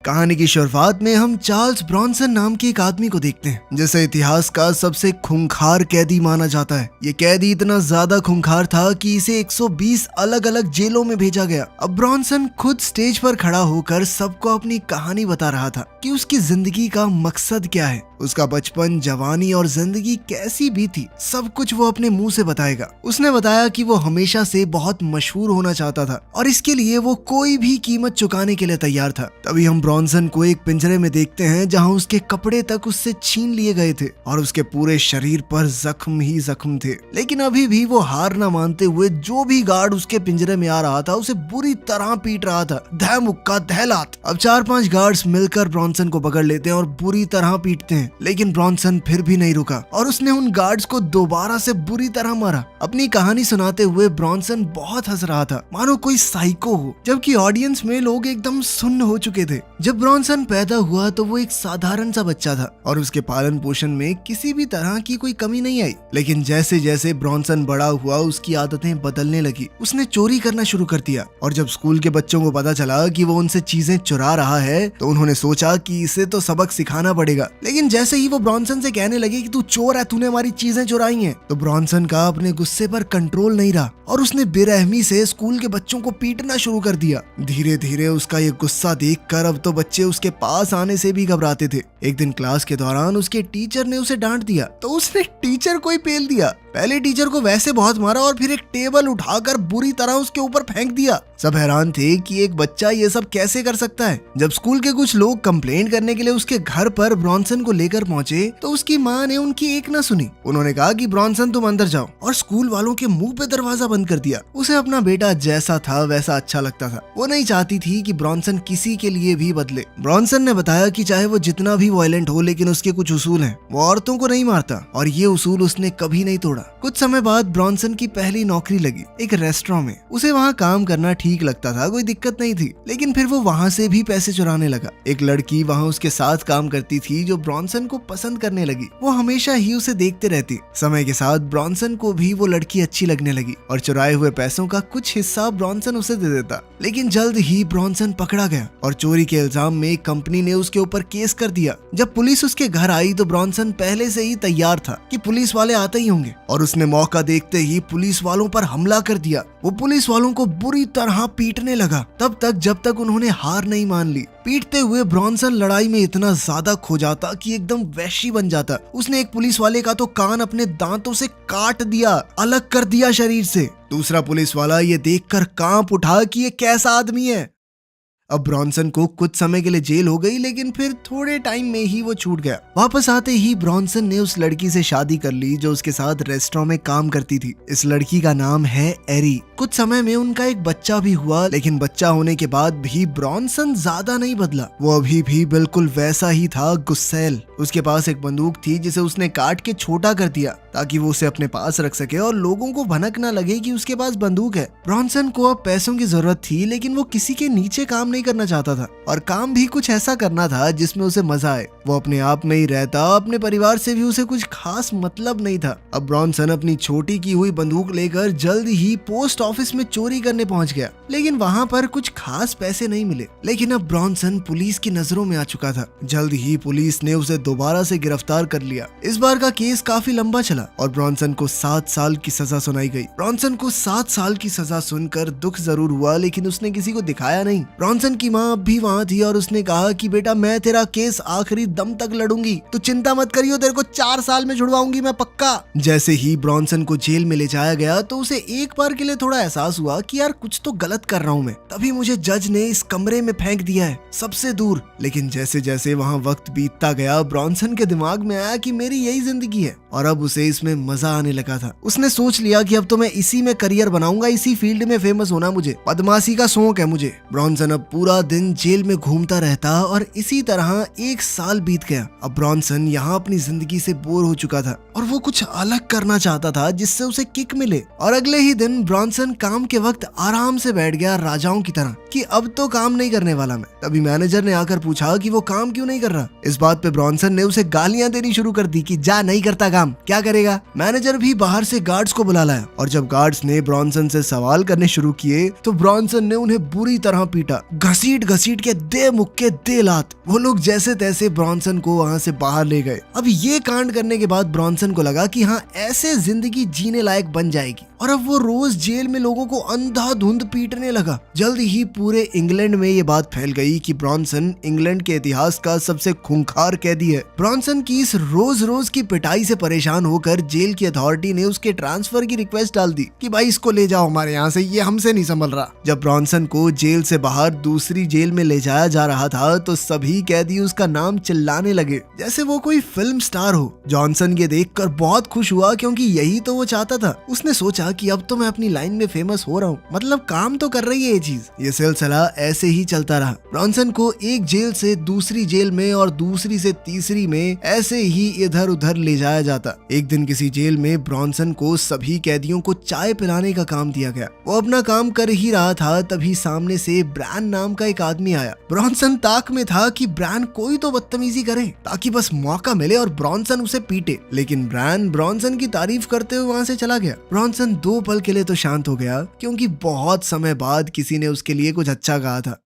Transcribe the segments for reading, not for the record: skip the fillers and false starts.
कहानी की शुरुआत में हम चार्ल्स ब्रॉन्सन नाम के एक आदमी को देखते हैं जिसे इतिहास का सबसे खूंखार कैदी माना जाता है। ये कैदी इतना ज्यादा खूंखार था कि इसे 120 अलग अलग जेलों में भेजा गया। अब ब्रॉन्सन खुद स्टेज पर खड़ा होकर सबको अपनी कहानी बता रहा था कि उसकी जिंदगी का मकसद क्या है, उसका बचपन, जवानी और जिंदगी कैसी बीती, सब कुछ वो अपने मुंह से बताएगा। उसने बताया कि वो हमेशा से बहुत मशहूर होना चाहता था और इसके लिए वो कोई भी कीमत चुकाने के लिए तैयार था। तभी हम ब्रॉन्सन को एक पिंजरे में देखते हैं जहां उसके कपड़े तक उससे छीन लिए गए थे और उसके पूरे शरीर पर जख्म ही जख्म थे। लेकिन अभी भी वो हार न मानते हुए जो भी गार्ड उसके पिंजरे में आ रहा था उसे बुरी तरह पीट रहा था, धै मुक्का धै लात। अब 4-5 गार्ड्स मिलकर ब्रॉन्सन को पकड़ लेते हैं और बुरी तरह पीटते हैं, लेकिन ब्रॉन्सन फिर भी नहीं रुका और उसने उन गार्ड्स को दोबारा से बुरी तरह मारा। अपनी कहानी सुनाते हुए ब्रॉन्सन बहुत हंस रहा था, मानो कोई साइको हो, जबकि ऑडियंस में लोग एकदम सुन्न हो चुके थे। जब ब्रॉन्सन पैदा हुआ तो वो एक साधारण सा बच्चा था और उसके पालन पोषण में किसी भी तरह की कोई कमी नहीं आई। लेकिन जैसे जैसे ब्रॉन्सन बड़ा हुआ उसकी आदतें बदलने लगी। उसने चोरी करना शुरू कर दिया और जब स्कूल के बच्चों को पता चला कि वो उनसे चीजें चुरा रहा है तो उन्होंने सोचा कि इसे तो सबक सिखाना पड़ेगा। लेकिन जैसे ही वो ब्रॉन्सन से कहने लगे कि तू चोर है, तूने हमारी चीजें चुराई हैं, तो ब्रॉन्सन का अपने गुस्से पर कंट्रोल नहीं रहा और उसने बेरहमी से स्कूल के बच्चों को पीटना शुरू कर दिया। धीरे धीरे उसका ये गुस्सा देखकर अब तो बच्चे उसके पास आने से भी घबराते थे। एक दिन क्लास के दौरान उसके टीचर ने उसे डांट दिया तो उसने टीचर को ही पेल दिया। पहले टीचर को वैसे बहुत मारा और फिर एक टेबल उठाकर बुरी तरह उसके ऊपर फेंक दिया। सब हैरान थे कि एक बच्चा ये सब कैसे कर सकता है। जब स्कूल के कुछ लोग कंप्लेंट करने के लिए उसके घर पर ब्रॉन्सन को लेकर पहुंचे तो उसकी माँ ने उनकी एक न सुनी। उन्होंने कहा कि ब्रॉन्सन तुम अंदर जाओ और स्कूल वालों के मुंह पे दरवाजा बंद कर दिया। उसे अपना बेटा जैसा था वैसा अच्छा लगता था। वो नहीं चाहती थी कि ब्रॉन्सन किसी के लिए भी बदले। ब्रॉन्सन ने बताया कि चाहे वो जितना भी वायलेंट हो लेकिन उसके कुछ उसूल हैं। वो औरतों को नहीं मारता और ये उसूल उसने कभी नहीं तोड़ा। कुछ समय बाद ब्रॉन्सन की पहली नौकरी लगी एक रेस्टोरेंट में। उसे वहाँ काम करना ठीक लगता था, कोई दिक्कत नहीं थी, लेकिन फिर वो वहाँ से भी पैसे चुराने लगा। एक लड़की वहाँ उसके साथ काम करती थी जो ब्रॉन्सन को पसंद करने लगी। वो हमेशा ही उसे देखते रहती। समय के साथ ब्रॉन्सन को भी वो लड़की अच्छी लगने लगी और चुराए हुए पैसों का कुछ हिस्सा ब्रॉन्सन उसे दे देता। लेकिन जल्द ही ब्रॉन्सन पकड़ा गया और चोरी के इल्जाम में कंपनी ने उसके ऊपर केस कर दिया। जब पुलिस उसके घर आई तो ब्रॉन्सन पहले से ही तैयार था कि पुलिस वाले आते ही होंगे और उसने मौका देखते ही पुलिस वालों पर हमला कर दिया। वो पुलिस वालों को बुरी तरह पीटने लगा तब तक जब तक उन्होंने हार नहीं मान ली। पीटते हुए ब्रॉन्सन लड़ाई में इतना ज्यादा खो जाता कि एकदम वैशी बन जाता। उसने एक पुलिस वाले का तो कान अपने दांतों से काट दिया, अलग कर दिया शरीर से। दूसरा पुलिस वाला ये देखकर कांप उठा कि ये कैसा आदमी है। अब ब्रॉन्सन को कुछ समय के लिए जेल हो गई, लेकिन फिर थोड़े टाइम में ही वो छूट गया। वापस आते ही ब्रॉन्सन ने उस लड़की से शादी कर ली जो उसके साथ रेस्टोरेंट में काम करती थी। इस लड़की का नाम है एरी। कुछ समय में उनका एक बच्चा भी हुआ, लेकिन बच्चा होने के बाद भी ब्रॉन्सन ज्यादा नहीं बदला। वो अभी भी बिल्कुल वैसा ही था, गुस्सैल। उसके पास एक बंदूक थी जिसे उसने काट के छोटा कर दिया ताकि वो उसे अपने पास रख सके और लोगों को भनक न लगे कि उसके पास बंदूक है। ब्रॉन्सन को अब पैसों की जरूरत थी, लेकिन वो किसी के नीचे काम नहीं करना चाहता था और काम भी कुछ ऐसा करना था जिसमें उसे मजा आए। वो अपने आप में ही रहता, अपने परिवार से भी उसे कुछ खास मतलब नहीं था। अब ब्रॉन्सन अपनी छोटी की हुई बंदूक लेकर जल्द ही पोस्ट ऑफिस में चोरी करने पहुंच गया, लेकिन वहां पर कुछ खास पैसे नहीं मिले। लेकिन अब ब्रॉन्सन पुलिस की नजरों में आ चुका था। जल्द ही पुलिस ने उसे दोबारा से गिरफ्तार कर लिया। इस बार का केस काफी लंबा चला और ब्रॉन्सन को 7 साल की सजा सुनाई गई। ब्रॉन्सन को 7 साल की सजा सुनकर दुख जरूर हुआ, लेकिन उसने किसी को दिखाया नहीं। ब्रॉन्सन की माँ अब भी वहाँ थी और उसने कहा कि बेटा मैं तेरा केस आखिरी दम तक लड़ूंगी, तू चिंता मत करियो, तेरे को 4 साल में छुड़वाऊंगी मैं पक्का। जैसे ही ब्रॉन्सन को जेल में ले जाया गया तो उसे एक बार के लिए थोड़ा एहसास हुआ कि यार कुछ तो गलत कर रहा हूँ मैं। तभी मुझे जज ने इस कमरे में फेंक दिया है, सबसे दूर। लेकिन जैसे जैसे वहाँ वक्त बीतता गया ब्रॉन्सन के दिमाग में आया कि मेरी यही जिंदगी है और अब उसे इसमें मजा आने लगा था। उसने सोच लिया कि अब तो मैं इसी में करियर बनाऊंगा, इसी फील्ड में फेमस होना मुझे, बदमाशी का शौक है मुझे। ब्रॉन्सन अब पूरा दिन जेल में घूमता रहता और इसी तरह 1 साल बीत गया। अब ब्रॉन्सन यहाँ अपनी जिंदगी से बोर हो चुका था और वो कुछ अलग करना चाहता था जिससे उसे किक मिले। और अगले ही दिन ब्रॉन्सन काम के वक्त आराम से बैठ गया राजाओं की तरह कि अब तो काम नहीं करने वाला मैं। तभी मैनेजर ने आकर पूछा कि वो काम क्यों नहीं कर रहा। इस बात पे ब्रॉन्सन ने उसे गालियां देनी शुरू कर दी कि जा, नहीं करता काम, क्या करेगा। मैनेजर भी बाहर से गार्ड्स को बुला लाया और जब गार्ड्स ने ब्रॉन्सन से सवाल करने शुरू किए तो ब्रॉन्सन ने उन्हें बुरी तरह पीटा, घसीट घसीट के दे मुक्के दे लात वो लोग जैसे तैसे ब्रॉन्सन को वहां से बाहर ले गए। अब ये कांड करने के बाद ब्रॉन्सन को लगा कि हाँ, ऐसे जिंदगी जीने लायक बन जाएगी और अब वो रोज जेल में लोगों को अंधाधुंध पीटने लगा। जल्द ही पूरे इंग्लैंड में ये बात फैल गई कि ब्रॉन्सन इंग्लैंड के इतिहास का सबसे खूंखार कैदी है। ब्रॉन्सन की इस रोज रोज की पिटाई से परेशान होकर जेल की अथॉरिटी ने उसके ट्रांसफर की रिक्वेस्ट डाल दी कि भाई इसको ले जाओ हमारे यहाँ से, ये हमसे नहीं संभल रहा। जब ब्रॉन्सन को जेल से बाहर दूसरी जेल में ले जाया जा रहा था तो सभी कैदी उसका नाम चिल्लाने लगे जैसे वो कोई फिल्म स्टार हो। जॉनसन ये देखकर बहुत खुश हुआ क्योंकि यही तो वो चाहता था। उसने सोचा कि अब तो मैं अपनी लाइन में फेमस हो रहा हूँ, मतलब काम तो कर रही है ये चीज। ये सिलसिला ऐसे ही चलता रहा। ब्रॉन्सन को एक जेल से दूसरी जेल में और दूसरी से तीसरी में ऐसे ही इधर उधर ले जाया जाता। एक दिन किसी जेल में ब्रॉन्सन को सभी कैदियों को चाय पिलाने का काम दिया गया। वो अपना काम कर ही रहा था तभी सामने से ब्रैन नाम का एक आदमी आया। ब्रॉन्सन ताक में था कि ब्रैन कोई तो बदतमीजी करे ताकि बस मौका मिले और ब्रॉन्सन उसे पीटे, लेकिन ब्रैन ब्रॉन्सन की तारीफ करते हुए वहां से चला गया। ब्रॉन्सन 2 पल के लिए तो शांत हो गया क्योंकि बहुत समय बाद किसी ने उसके लिए कुछ अच्छा कहा था।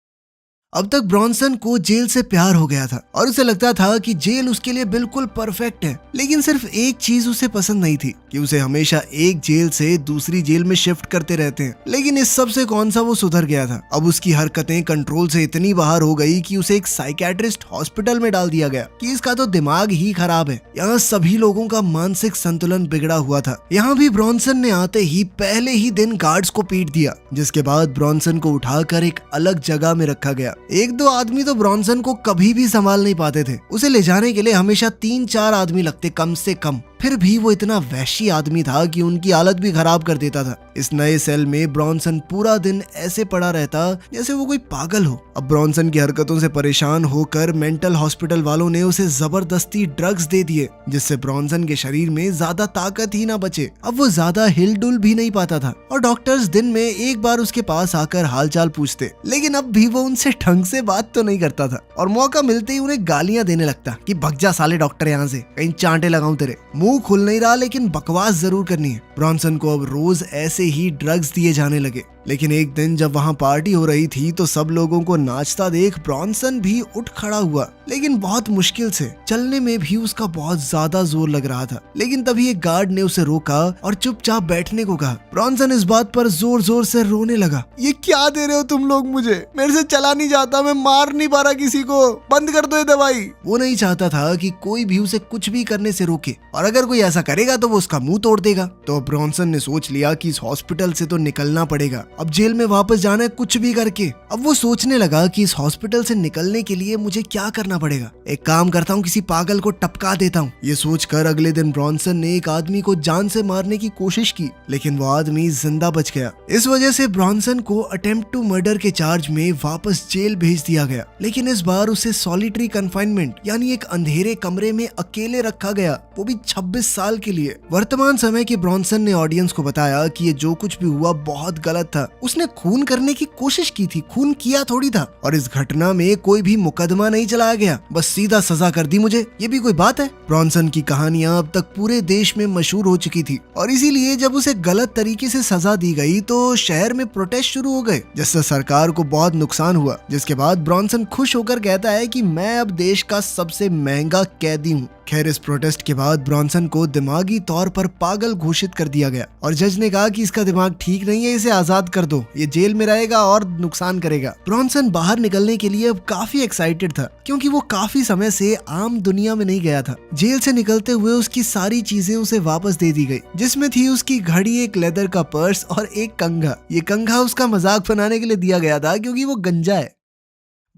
अब तक ब्रॉन्सन को जेल से प्यार हो गया था और उसे लगता था कि जेल उसके लिए बिल्कुल परफेक्ट है, लेकिन सिर्फ एक चीज उसे पसंद नहीं थी कि उसे हमेशा एक जेल से दूसरी जेल में शिफ्ट करते रहते हैं। लेकिन इस सब से कौन सा वो सुधर गया था। अब उसकी हरकतें कंट्रोल से इतनी बाहर हो गई कि उसे एक साइकियाट्रिस्ट हॉस्पिटल में डाल दिया गया कि इसका तो दिमाग ही खराब है। यहाँ सभी लोगों का मानसिक संतुलन बिगड़ा हुआ था। यहाँ भी ब्रॉन्सन ने आते ही पहले ही दिन गार्ड्स को पीट दिया, जिसके बाद ब्रॉन्सन को उठाकर एक अलग जगह में रखा गया। 1-2 आदमी तो ब्रॉन्सन को कभी भी संभाल नहीं पाते थे। उसे ले जाने के लिए हमेशा 3-4 आदमी लगते कम से कम। फिर भी वो इतना वहशी आदमी था कि उनकी हालत भी खराब कर देता था। इस नए सेल में ब्रॉन्सन पूरा दिन ऐसे पड़ा रहता जैसे वो कोई पागल हो। अब ब्रॉन्सन की हरकतों से परेशान होकर मेंटल हॉस्पिटल वालों ने उसे जबरदस्ती ड्रग्स दे दिए, जिससे ब्रॉन्सन के शरीर में ज्यादा ताकत ही ना बचे। अब वो ज्यादा हिलडुल भी नहीं पाता था और डॉक्टर्स दिन में एक बार उसके पास आकर हालचाल पूछते, लेकिन अब भी वो उनसे ढंग से बात तो नहीं करता था और मौका मिलते ही उन्हें गालियां देने लगता कि भग जा साले डॉक्टर यहाँ से, कहीं चांटे लगाऊं तेरे। मुंह खुल नहीं रहा लेकिन बकवास जरूर करनी है। ब्रॉन्सन को अब रोज ऐसे ही ड्रग्स दिए जाने लगे। लेकिन एक दिन जब वहाँ पार्टी हो रही थी तो सब लोगों को नाचता देख ब्रॉन्सन भी उठ खड़ा हुआ, लेकिन बहुत मुश्किल से। चलने में भी उसका बहुत ज्यादा जोर लग रहा था। लेकिन तभी एक गार्ड ने उसे रोका और चुपचाप बैठने को कहा। ब्रॉन्सन इस बात पर जोर जोर से रोने लगा। ये क्या दे रहे हो तुम लोग मुझे, मेरे से चला नहीं जाता, मैं मार नहीं पा रहा किसी को, बंद कर दो ये दवाई। वो नहीं चाहता था कि कोई भी उसे कुछ भी करने से रोके और अगर कोई ऐसा करेगा तो वो उसका मुंह तोड़ देगा। तो ब्रॉन्सन ने सोच लिया कि इस हॉस्पिटल से तो निकलना पड़ेगा, अब जेल में वापस जाना है कुछ भी करके। अब वो सोचने लगा कि इस हॉस्पिटल से निकलने के लिए मुझे क्या करना पड़ेगा। एक काम करता हूँ, किसी पागल को टपका देता हूँ। ये सोचकर अगले दिन ब्रॉन्सन ने एक आदमी को जान से मारने की कोशिश की, लेकिन वो आदमी जिंदा बच गया। इस वजह से ब्रॉन्सन को अटेम्प्ट टू मर्डर के चार्ज में वापस जेल भेज दिया गया, लेकिन इस बार उसे सॉलिटरी कन्फाइनमेंट यानी एक अंधेरे कमरे में अकेले रखा गया, वो भी 26 साल के लिए। वर्तमान समय के ब्रॉन्सन ने ऑडियंस को बताया कि ये जो कुछ भी हुआ बहुत गलत था। उसने खून करने की कोशिश की थी, खून किया थोड़ी था, और इस घटना में कोई भी मुकदमा नहीं चलाया गया, बस सीधा सजा कर दी मुझे। ये भी कोई बात है। ब्रॉन्सन की कहानियां अब तक पूरे देश में मशहूर हो चुकी थी और इसीलिए जब उसे गलत तरीके से सजा दी गई तो शहर में प्रोटेस्ट शुरू हो गए, जिससे सरकार को बहुत नुकसान हुआ। जिसके बाद ब्रॉन्सन खुश होकर कहता है कि मैं अब देश का सबसे महंगा कैदी हूँ। खैर, इस प्रोटेस्ट के बाद ब्रॉन्सन को दिमागी तौर पर पागल घोषित कर दिया गया और जज ने कहा कि इसका दिमाग ठीक नहीं है, इसे आजाद कर दो, ये जेल में रहेगा और नुकसान करेगा। ब्रॉन्सन बाहर निकलने के लिए अब काफी एक्साइटेड था क्योंकि वो काफी समय से आम दुनिया में नहीं गया था। जेल से निकलते हुए उसकी सारी चीजें उसे वापस दे दी गई, जिसमें थी उसकी घड़ी, एक लेदर का पर्स और एक कंघा। ये कंघा उसका मजाक बनाने के लिए दिया गया था क्योंकि वो गंजा है।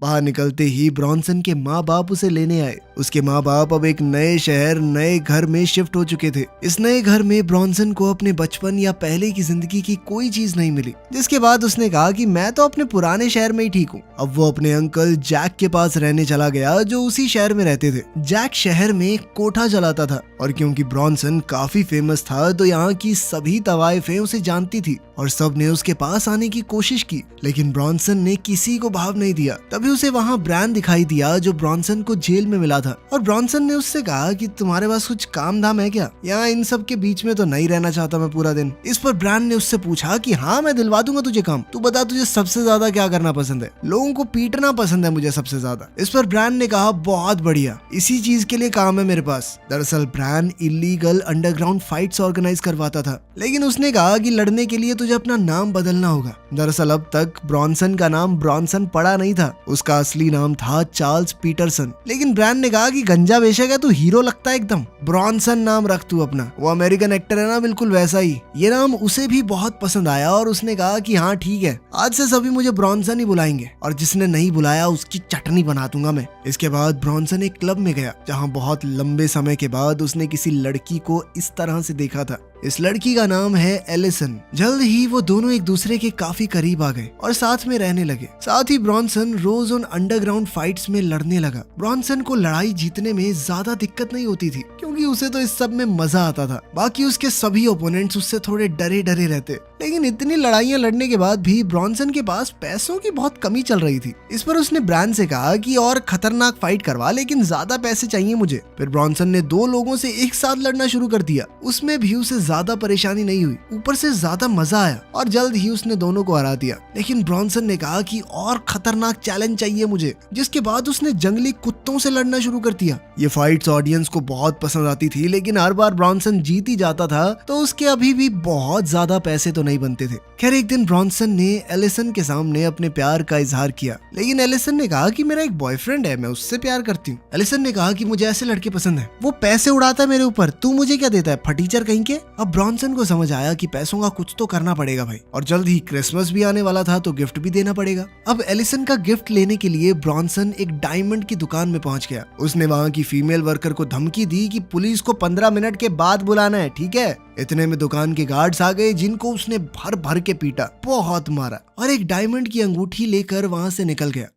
बाहर निकलते ही ब्रॉन्सन के माँ बाप उसे लेने आए। उसके माँ बाप अब एक नए शहर, नए घर में शिफ्ट हो चुके थे। इस नए घर में ब्रॉन्सन को अपने बचपन या पहले की जिंदगी की कोई चीज नहीं मिली, जिसके बाद उसने कहा कि मैं तो अपने पुराने शहर में ही ठीक हूँ। अब वो अपने अंकल जैक के पास रहने चला गया, जो उसी शहर में रहते थे। जैक शहर में एक कोठा चलाता था और क्योंकि ब्रॉन्सन काफी फेमस था तो यहाँ की सभी तवाइफें उसे जानती थी और सब ने उसके पास आने की कोशिश की, लेकिन ब्रॉन्सन ने किसी को भाव नहीं दिया। तभी उसे वहाँ ब्रैन दिखाई दिया जो ब्रॉन्सन को जेल में मिला था। और ब्रॉन्सन ने उससे कहा कि तुम्हारे पास कुछ काम धाम है क्या, यहाँ इन सब के बीच में तो नहीं रहना चाहता मैं पूरा दिन। इस पर ब्रैन ने उससे पूछा कि हाँ मैं दिलवा दूंगा तुझे काम, तू बता तुझे सबसे ज्यादा क्या करना पसंद है। लोगों को पीटना पसंद है मुझे सबसे ज्यादा। इस पर ब्रैन ने कहा बहुत बढ़िया, इसी चीज के लिए काम है मेरे पास। दरअसल Bran illegal underground fights organize करवाता था, लेकिन उसने कहा कि लड़ने के लिए तुझे अपना नाम बदलना होगा। दरअसल अब तक ब्रॉन्सन का नाम ब्रॉन्सन पड़ा नहीं था, उसका असली नाम था चार्ल्स पीटरसन। लेकिन ब्रैन ने कहा कि गंजा बेशक है, तू हीरो लगता है एकदम, ब्रॉन्सन नाम रख तू अपना, वो अमेरिकन एक्टर है ना बिल्कुल वैसा ही। ये नाम उसे भी बहुत पसंद आया और उसने कहा कि हाँ ठीक है, आज से सभी मुझे ब्रॉन्सन ही बुलाएंगे और जिसने नहीं बुलाया उसकी चटनी बना दूंगा मैं। इसके बाद ब्रॉन्सन एक क्लब में गया जहाँ बहुत लंबे समय के बाद उसने किसी लड़की को इस तरह से देखा था। इस लड़की का नाम है एलिसन। जल्द ही वो दोनों एक दूसरे के काफी करीब आ गए और साथ में रहने लगे। साथ ही ब्रॉन्सन रोज उन अंडरग्राउंड फाइट्स में लड़ने लगा। ब्रॉन्सन को लड़ाई जीतने में ज्यादा दिक्कत नहीं होती थी क्योंकि उसे तो इस सब में मजा आता था। बाकी उसके सभी ओपोनेंट्स उससे थोड़े डरे डरे रहते। लेकिन इतनी लड़ाइयां लड़ने के बाद भी ब्रॉन्सन के पास पैसों की बहुत कमी चल रही थी। इस पर उसने ब्रैन से कहा कि और खतरनाक फाइट करवा, लेकिन ज्यादा पैसे चाहिए मुझे। फिर ब्रॉन्सन ने 2 लोगों से एक साथ लड़ना शुरू कर दिया। उसमें भी उसे ज्यादा परेशानी नहीं हुई, ऊपर से ज्यादा मजा आया और जल्द ही उसने दोनों को हरा दिया। लेकिन ब्रॉन्सन ने कहा कि और खतरनाक चैलेंज चाहिए मुझे, जिसके बाद उसने जंगली कुत्तों से लड़ना शुरू कर दिया। ये फाइट्स ऑडियंस को बहुत पसंद आती थी, लेकिन हर बार ब्रॉन्सन जीत ही जाता था तो उसके अभी भी बहुत ज्यादा पैसे तो नहीं बनते थे। खैर एक दिन ब्रॉन्सन ने एलिसन के सामने अपने प्यार का इजहार किया, लेकिन एलिसन ने कहा कि मेरा एक बॉयफ्रेंड है, मैं उससे प्यार करती हूँ। एलिसन ने कहा कि मुझे ऐसे लड़के पसंद है, वो पैसे उड़ाता है मेरे ऊपर, तू मुझे क्या देता है फटीचर कहीं के। अब ब्रॉन्सन को समझ आया कि पैसों का कुछ तो करना पड़ेगा भाई, और जल्द ही क्रिसमस भी आने वाला था तो गिफ्ट भी देना पड़ेगा। अब एलिसन का गिफ्ट लेने के लिए ब्रॉन्सन एक डायमंड की दुकान में पहुंच गया। उसने वहां की फीमेल वर्कर को धमकी दी कि पुलिस को 15 मिनट के बाद बुलाना है, ठीक है। इतने में दुकान के गार्ड्स आ गए जिनको उसने भर भर के पीटा, बहुत मारा और एक डायमंड की अंगूठी लेकर वहां से निकल गया।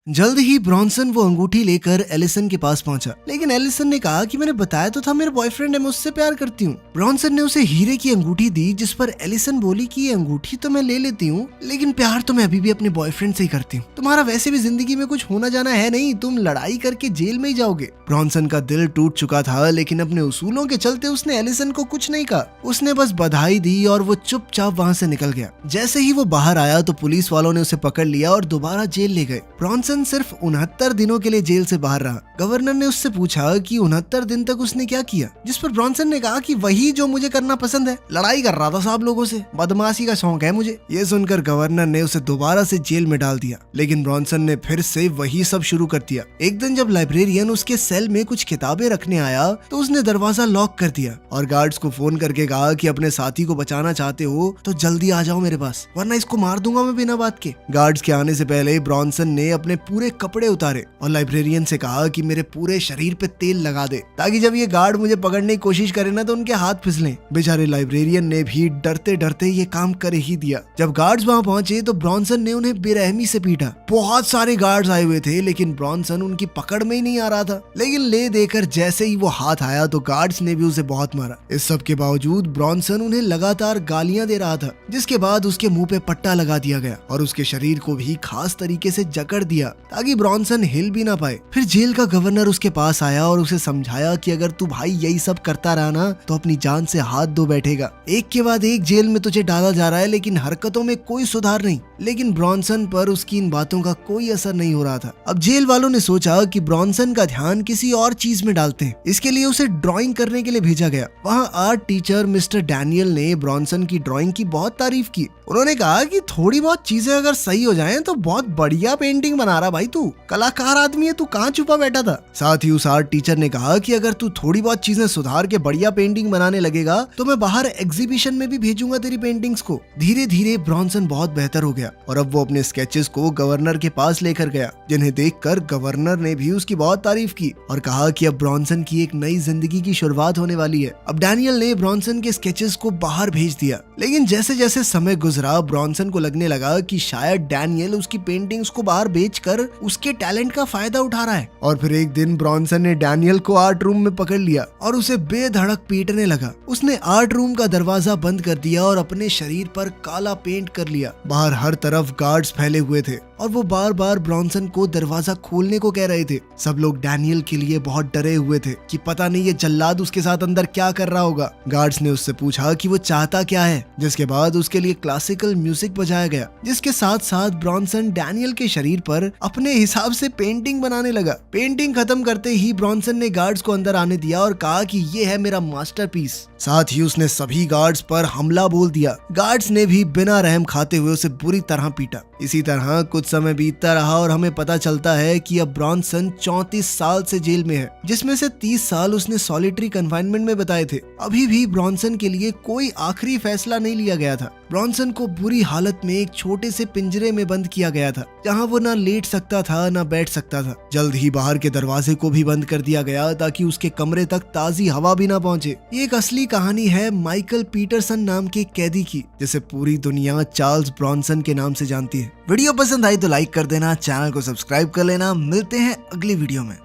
जल्द ही ब्रॉन्सन वो अंगूठी लेकर एलिसन के पास पहुंचा, लेकिन एलिसन ने कहा कि मैंने बताया तो था मेरे बॉयफ्रेंड है, मैं उससे प्यार करती हूँ। ब्रॉन्सन ने उसे हीरे की अंगूठी दी, जिस पर एलिसन बोली कि ये अंगूठी तो मैं ले लेती हूँ, लेकिन प्यार तो मैं अभी भी अपने बॉयफ्रेंड से ही करती हूँ। तुम्हारा वैसे भी जिंदगी में कुछ होना जाना है नहीं, तुम लड़ाई करके जेल में ही जाओगे। ब्रॉन्सन का दिल टूट चुका था, लेकिन अपने उसूलों के चलते उसने एलिसन को कुछ नहीं कहा। उसने बस बधाई दी और वो चुपचाप वहाँ से निकल गया। जैसे ही वो बाहर आया तो पुलिस वालों ने उसे पकड़ लिया और दोबारा जेल ले गए। ब्रॉन्सन सिर्फ 69 दिनों के लिए जेल से बाहर रहा। गवर्नर ने उससे पूछा कि 69 दिन तक उसने क्या किया, जिस पर ब्रॉन्सन ने कहा कि वही जो मुझे करना पसंद है, लड़ाई कर रहा था साहब लोगों से, बदमाशी का शौक है मुझे। ये सुनकर गवर्नर ने उसे दोबारा से जेल में डाल दिया, लेकिन ब्रॉन्सन ने फिर से वही सब शुरू कर दिया। एक दिन जब लाइब्रेरियन उसके सेल में कुछ किताबें रखने आया तो उसने दरवाजा लॉक कर दिया और गार्ड्स को फोन करके कहा कि अपने साथी को बचाना चाहते हो तो जल्दी आ जाओ मेरे पास, वरना इसको मार दूंगा मैं बिना बात के। गार्ड्स के आने से पहले ब्रॉन्सन ने अपने पूरे कपड़े उतारे और लाइब्रेरियन से कहा कि मेरे पूरे शरीर पे तेल लगा दे, ताकि जब ये गार्ड मुझे पकड़ने की कोशिश करे ना तो उनके हाथ फिसलें। बेचारे लाइब्रेरियन ने भी डरते डरते ये काम कर ही दिया। जब गार्ड्स वहां पहुंचे तो ब्रॉन्सन ने उन्हें बेरहमी से पीटा। बहुत सारे गार्ड्स आए हुए थे, लेकिन ब्रॉन्सन उनकी पकड़ में ही नहीं आ रहा था। लेकिन ले देकर जैसे ही वो हाथ आया तो गार्ड्स ने भी उसे बहुत मारा। इस सब के बावजूद ब्रॉन्सन उन्हें लगातार गालियां दे रहा था, जिसके बाद उसके मुंह पे पट्टा लगा दिया गया और उसके शरीर को भी खास तरीके से जकड़ दिया ताकि ब्रॉन्सन हिल भी ना पाए। फिर जेल का गवर्नर उसके पास आया और उसे समझाया कि अगर तू भाई यही सब करता रहा ना तो अपनी जान से हाथ धो बैठेगा। एक के बाद एक जेल में तुझे डाला जा रहा है, लेकिन हरकतों में कोई सुधार नहीं। लेकिन ब्रॉन्सन पर उसकी इन बातों का कोई असर नहीं हो रहा था। अब जेल वालों ने सोचा कि ब्रॉन्सन का ध्यान किसी और चीज में डालते हैं। इसके लिए उसे ड्राइंग करने के लिए भेजा गया। वहाँ आर्ट टीचर मिस्टर डैनियल ने ब्रॉन्सन की ड्राइंग की बहुत तारीफ की। उन्होंने कहा कि थोड़ी बहुत चीजें अगर सही हो जाएं तो बहुत बढ़िया पेंटिंग बना रहा भाई, तू कलाकार आदमी है, तू कहाँ छुपा बैठा था। साथ ही उस आर्ट टीचर ने कहा कि अगर तू थोड़ी बहुत चीजें सुधार के बढ़िया पेंटिंग बनाने लगेगा तो मैं बाहर एग्जीबिशन में भी भेजूंगा तेरी पेंटिंग्स को। धीरे धीरे ब्रॉन्सन बहुत बेहतर हो गया और अब वो अपने स्केचेस को गवर्नर के पास लेकर गया, जिन्हें देखकर गवर्नर ने भी उसकी बहुत तारीफ की और कहा कि अब ब्रॉन्सन की एक नई जिंदगी की शुरुआत होने वाली है। अब डैनियल ने ब्रॉन्सन के स्केचेस को बाहर भेज दिया, लेकिन जैसे जैसे समय गुजरा ब्रॉन्सन को लगने लगा कि शायद डैनियल उसकी पेंटिंग्स को बाहर बेचकर उसके टैलेंट का फायदा उठा रहा है। और फिर एक दिन ब्रॉन्सन ने डैनियल को आर्ट रूम में पकड़ लिया और उसे बेधड़क पीटने लगा। उसने आर्ट रूम का दरवाजा बंद कर दिया और अपने शरीर पर काला पेंट कर लिया। बाहर हर तरफ गार्ड्स फैले हुए थे और वो बार बार ब्रॉन्सन को दरवाजा खोलने को कह रहे थे। सब लोग डैनियल के लिए बहुत डरे हुए थे कि पता नहीं ये जल्लाद उसके साथ अंदर क्या कर रहा होगा। गार्ड्स ने उससे पूछा कि वो चाहता क्या है, जिसके बाद उसके लिए क्लासिकल म्यूजिक बजाया गया, जिसके साथ साथ ब्रॉन्सन डैनियल के शरीर पर अपने हिसाब से पेंटिंग बनाने लगा। पेंटिंग खत्म करते ही ब्रॉन्सन ने गार्ड्स को अंदर आने दिया और कहा कि ये है मेरा मास्टरपीस। साथ ही उसने सभी गार्ड्स पर हमला बोल दिया। गार्ड्स ने भी बिना रहम खाते हुए उसे बुरी तरह पीटा। इसी तरह कुछ समय बीतता रहा और हमें पता चलता है कि अब ब्रॉन्सन 34 साल से जेल में है, जिसमें से 30 साल उसने सॉलिटरी कन्फाइनमेंट में बताए थे। अभी भी ब्रॉन्सन के लिए कोई आखिरी फैसला नहीं लिया गया था। ब्रॉन्सन को बुरी हालत में एक छोटे से पिंजरे में बंद किया गया था, जहां वो ना लेट सकता था ना बैठ सकता था। जल्द ही बाहर के दरवाजे को भी बंद कर दिया गया ताकि उसके कमरे तक ताजी हवा भी ना पहुंचे। ये एक असली कहानी है माइकल पीटरसन नाम के कैदी की, जिसे पूरी दुनिया चार्ल्स ब्रॉन्सन के नाम से जानती है। वीडियो पसंद आई तो लाइक कर देना, चैनल को सब्सक्राइब कर लेना। मिलते हैं अगली वीडियो में।